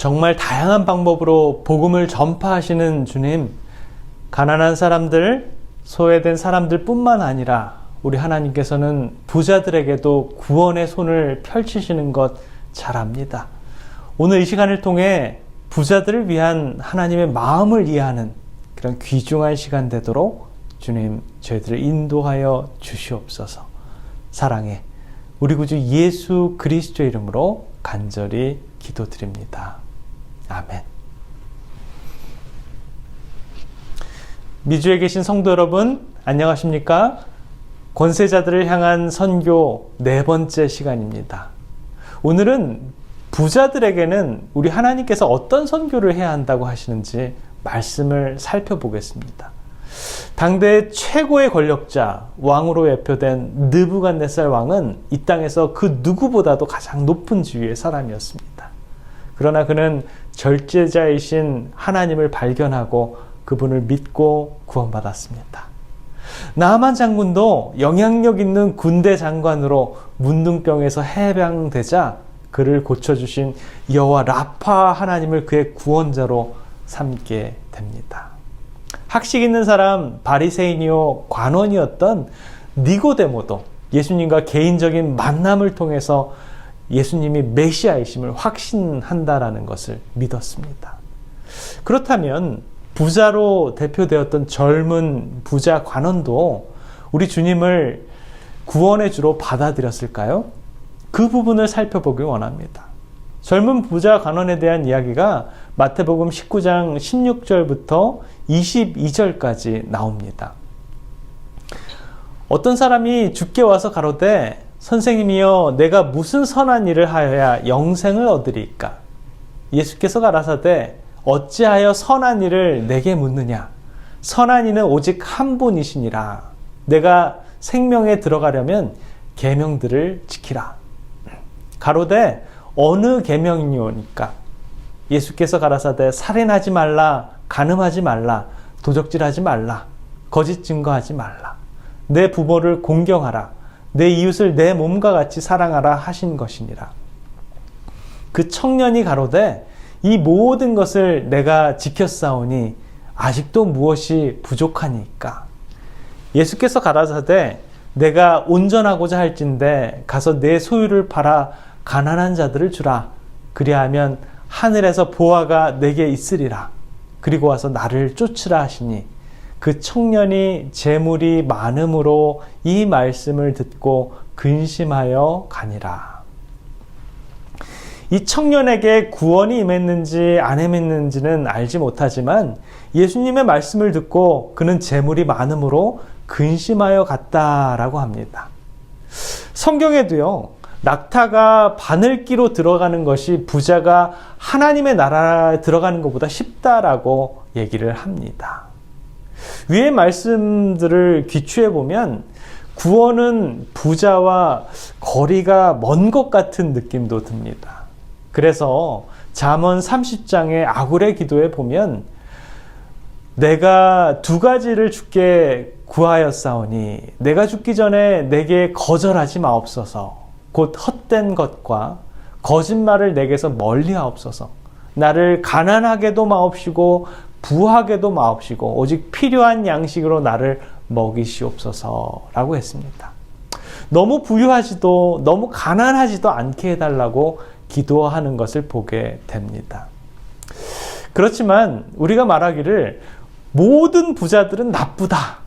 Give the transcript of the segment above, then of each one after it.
정말 다양한 방법으로 복음을 전파하시는 주님, 가난한 사람들, 소외된 사람들 뿐만 아니라 우리 하나님께서는 부자들에게도 구원의 손을 펼치시는 것 잘 압니다. 오늘 이 시간을 통해 부자들을 위한 하나님의 마음을 이해하는 그런 귀중한 시간 되도록 주님, 저희들을 인도하여 주시옵소서. 사랑해 우리 구주 예수 그리스도의 이름으로 간절히 기도드립니다. 아멘. 미주에 계신 성도 여러분, 안녕하십니까? 권세자들을 향한 선교 네 번째 시간입니다. 오늘은 부자들에게는 우리 하나님께서 어떤 선교를 해야 한다고 하시는지 말씀을 살펴보겠습니다. 당대 최고의 권력자, 왕으로 예표된 느부갓네살 왕은 이 땅에서 그 누구보다도 가장 높은 지위의 사람이었습니다. 그러나 그는 절제자이신 하나님을 발견하고 그분을 믿고 구원받았습니다. 나아만 장군도 영향력 있는 군대 장관으로 문둥병에서 해방되자 그를 고쳐주신 여호와 라파 하나님을 그의 구원자로 삼게 됩니다. 학식 있는 사람, 바리새인이요 관원이었던 니고데모도 예수님과 개인적인 만남을 통해서 예수님이 메시아이심을 확신한다라는 것을 믿었습니다. 그렇다면 부자로 대표되었던 젊은 부자 관원도 우리 주님을 구원의 주로 받아들였을까요? 그 부분을 살펴보길 원합니다. 젊은 부자 관원에 대한 이야기가 마태복음 19장 16절부터 22절까지 나옵니다. 어떤 사람이 주께 와서 가로되 선생님이여 내가 무슨 선한 일을 하여야 영생을 얻으리이까? 예수께서 가라사대 어찌하여 선한 일을 내게 묻느냐? 선한 이는 오직 한 분이시니라. 내가 생명에 들어가려면 계명들을 지키라. 가로되 어느 계명이뇨니까? 예수께서 가라사대 살인하지 말라, 간음하지 말라, 도적질하지 말라, 거짓 증거하지 말라, 내 부모를 공경하라, 내 이웃을 내 몸과 같이 사랑하라 하신 것이니라. 그 청년이 가로되 이 모든 것을 내가 지켰사오니 아직도 무엇이 부족하니까? 예수께서 가라사대 내가 온전하고자 할진대 가서 내 소유를 팔아 가난한 자들을 주라. 그리하면 하늘에서 보화가 내게 있으리라. 그리고 와서 나를 쫓으라 하시니 그 청년이 재물이 많음으로 이 말씀을 듣고 근심하여 가니라. 이 청년에게 구원이 임했는지 안 임했는지는 알지 못하지만 예수님의 말씀을 듣고 그는 재물이 많음으로 근심하여 갔다라고 합니다. 성경에도요, 낙타가 바늘기로 들어가는 것이 부자가 하나님의 나라에 들어가는 것보다 쉽다라고 얘기를 합니다. 위의 말씀들을 귀추해 보면 구원은 부자와 거리가 먼 것 같은 느낌도 듭니다. 그래서 잠언 30장의 아굴의 기도에 보면 내가 두 가지를 주께 구하였사오니 내가 죽기 전에 내게 거절하지 마옵소서. 곧 헛된 것과 거짓말을 내게서 멀리하옵소서. 나를 가난하게도 마옵시고 부하게도 마옵시고 오직 필요한 양식으로 나를 먹이시옵소서라고 했습니다. 너무 부유하지도 너무 가난하지도 않게 해달라고 기도하는 것을 보게 됩니다. 그렇지만 우리가 말하기를 모든 부자들은 나쁘다,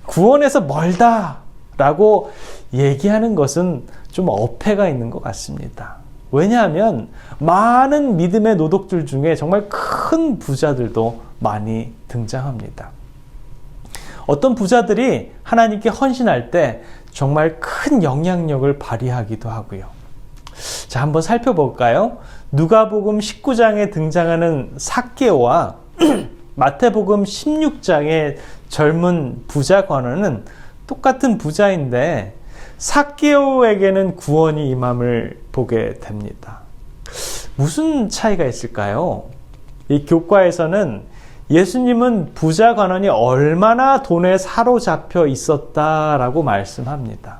구원에서 멀다 라고 얘기하는 것은 좀 어폐가 있는 것 같습니다. 왜냐하면 많은 믿음의 노독들 중에 정말 큰 부자들도 많이 등장합니다. 어떤 부자들이 하나님께 헌신할 때 정말 큰 영향력을 발휘하기도 하고요. 자, 한번 살펴볼까요? 누가복음 19장에 등장하는 삭개오와 마태복음 16장의 젊은 부자 관원은 똑같은 부자인데 삭개오에게는 구원이 임함을 보게 됩니다. 무슨 차이가 있을까요? 이 교과에서는 예수님은 부자 관원이 얼마나 돈에 사로잡혀 있었다라고 말씀합니다.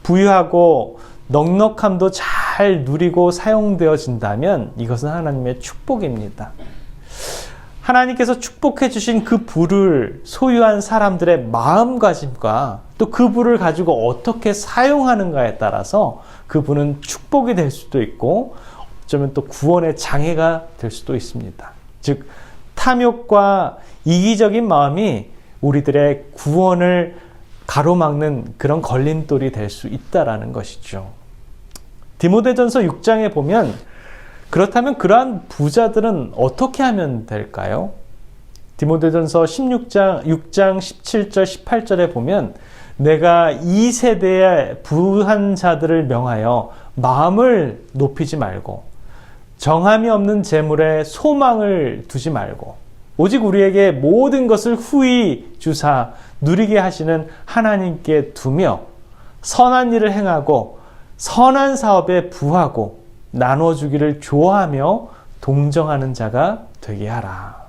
부유하고 넉넉함도 잘 잘 누리고 사용되어진다면 이것은 하나님의 축복입니다. 하나님께서 축복해 주신 그 부를 소유한 사람들의 마음가짐과 또 그 부를 가지고 어떻게 사용하는가에 따라서 그 부는 축복이 될 수도 있고 어쩌면 또 구원의 장애가 될 수도 있습니다. 즉 탐욕과 이기적인 마음이 우리들의 구원을 가로막는 그런 걸림돌이 될 수 있다라는 것이죠. 디모데전서 6장에 보면 그렇다면 그러한 부자들은 어떻게 하면 될까요? 디모데전서 6장 17절 18절에 보면 내가 이 세대의 부한 자들을 명하여 마음을 높이지 말고 정함이 없는 재물에 소망을 두지 말고 오직 우리에게 모든 것을 후히 주사 누리게 하시는 하나님께 두며 선한 일을 행하고 선한 사업에 부하고 나눠주기를 좋아하며 동정하는 자가 되게 하라.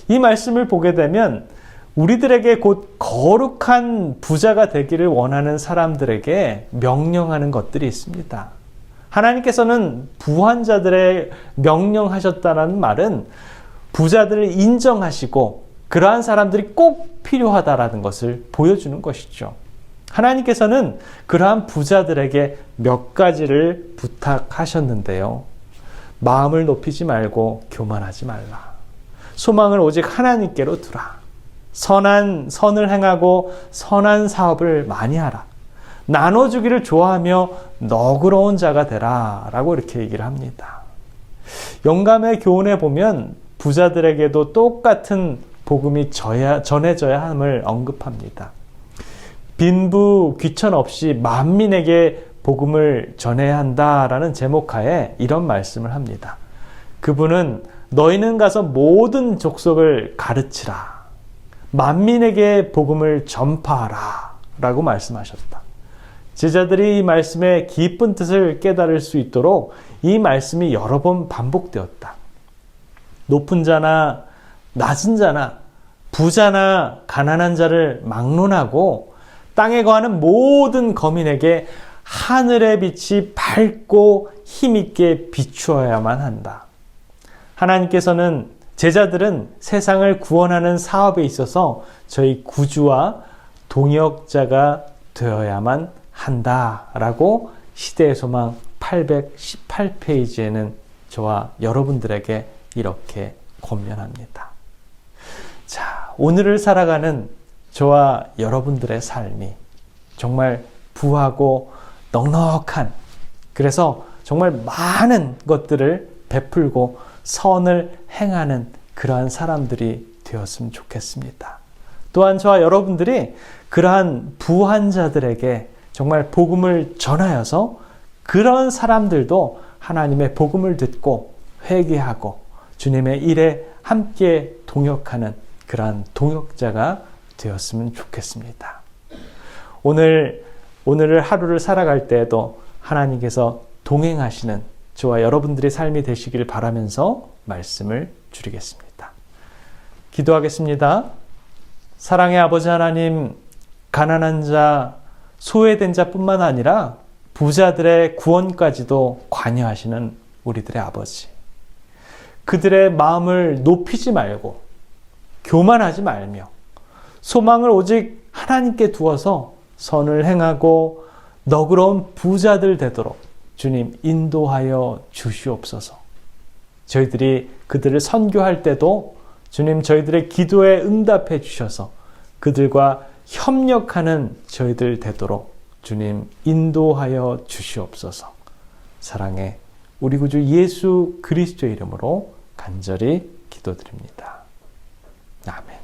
이 말씀을 보게 되면 우리들에게 곧 거룩한 부자가 되기를 원하는 사람들에게 명령하는 것들이 있습니다. 하나님께서는 부한 자들의 명령하셨다는 말은 부자들을 인정하시고 그러한 사람들이 꼭 필요하다라는 것을 보여주는 것이죠. 하나님께서는 그러한 부자들에게 몇 가지를 부탁하셨는데요. 마음을 높이지 말고 교만하지 말라. 소망을 오직 하나님께로 두라. 선을 행하고 선한 사업을 많이 하라. 나눠주기를 좋아하며 너그러운 자가 되라. 라고 이렇게 얘기를 합니다. 영감의 교훈에 보면 부자들에게도 똑같은 복음이 전해져야 함을 언급합니다. 빈부 귀천 없이 만민에게 복음을 전해야 한다라는 제목하에 이런 말씀을 합니다. 그분은 너희는 가서 모든 족속을 가르치라. 만민에게 복음을 전파하라. 라고 말씀하셨다. 제자들이 이 말씀의 깊은 뜻을 깨달을 수 있도록 이 말씀이 여러 번 반복되었다. 높은 자나 낮은 자나 부자나 가난한 자를 막론하고 땅에 거하는 모든 거민에게 하늘의 빛이 밝고 힘있게 비추어야만 한다. 하나님께서는 제자들은 세상을 구원하는 사업에 있어서 저희 구주와 동역자가 되어야만 한다라고 시대의 소망 818페이지에는 저와 여러분들에게 이렇게 권면합니다. 자, 오늘을 살아가는 저와 여러분들의 삶이 정말 부하고 넉넉한, 그래서 정말 많은 것들을 베풀고 선을 행하는 그러한 사람들이 되었으면 좋겠습니다. 또한 저와 여러분들이 그러한 부한 자들에게 정말 복음을 전하여서 그런 사람들도 하나님의 복음을 듣고 회개하고 주님의 일에 함께 동역하는 그러한 동역자가 되었으면 좋겠습니다. 오늘을 하루를 살아갈 때에도 하나님께서 동행하시는 저와 여러분들의 삶이 되시길 바라면서 말씀을 드리겠습니다. 기도하겠습니다. 사랑의 아버지 하나님, 가난한 자, 소외된 자뿐만 아니라 부자들의 구원까지도 관여하시는 우리들의 아버지. 그들의 마음을 높이지 말고 교만하지 말며 소망을 오직 하나님께 두어서 선을 행하고 너그러운 부자들 되도록 주님 인도하여 주시옵소서. 저희들이 그들을 선교할 때도 주님 저희들의 기도에 응답해 주셔서 그들과 협력하는 저희들 되도록 주님 인도하여 주시옵소서. 사랑해 우리 구주 예수 그리스도의 이름으로 간절히 기도드립니다. 아멘.